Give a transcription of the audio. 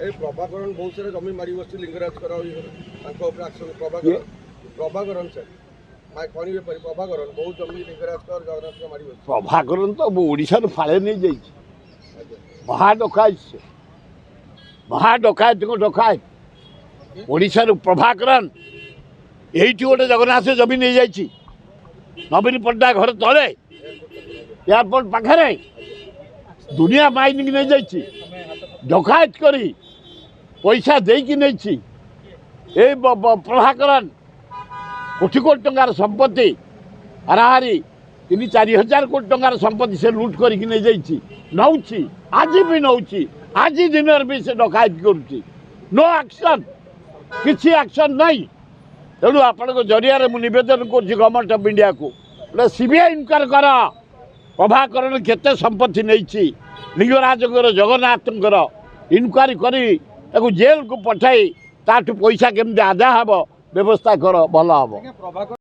प्रभाकरण बहुत सारे जमी मारी बस लिंगराज प्रभाकरण सर प्रभाकरण बहुत जमी लिंगराज जगन्नाथ मारी बस प्रभाकरण तो ओडिशा फाड़े नहीं जाइए महाडकायत महाडकायत को डकायत ओडिशा प्रभाकरण यही गोटे जगन्नाथ जमी नहीं जाइए नवीन पट्टनायक घर तले एयरपोर्ट पाखे दुनिया माइनिंग नहीं जाइए डकायत करी पैसा देकी नहीं प्रभाकरण कोटी कोटी टंकार संपत्ति हाराहारी 3-4 हजार कोटी टंकार संपत्ति से लुट करके नहीं जाइए नौची आज भी नौची आज दिन भी से डकायत करुच्ची नो एक्शन किसी एक्शन नहीं तेणु आपण जरिया मुवेदन कर गवर्नमेंट ऑफ इंडिया को गोटे सीबीआई इनक्वारी कर प्रभाकरण केते संपत्ति नहीं लिंगराज जगन्नाथ इनक्वारी करी जेल को पठाई ताठू पैसा केमती आदाय हम व्यवस्था कर भल हम।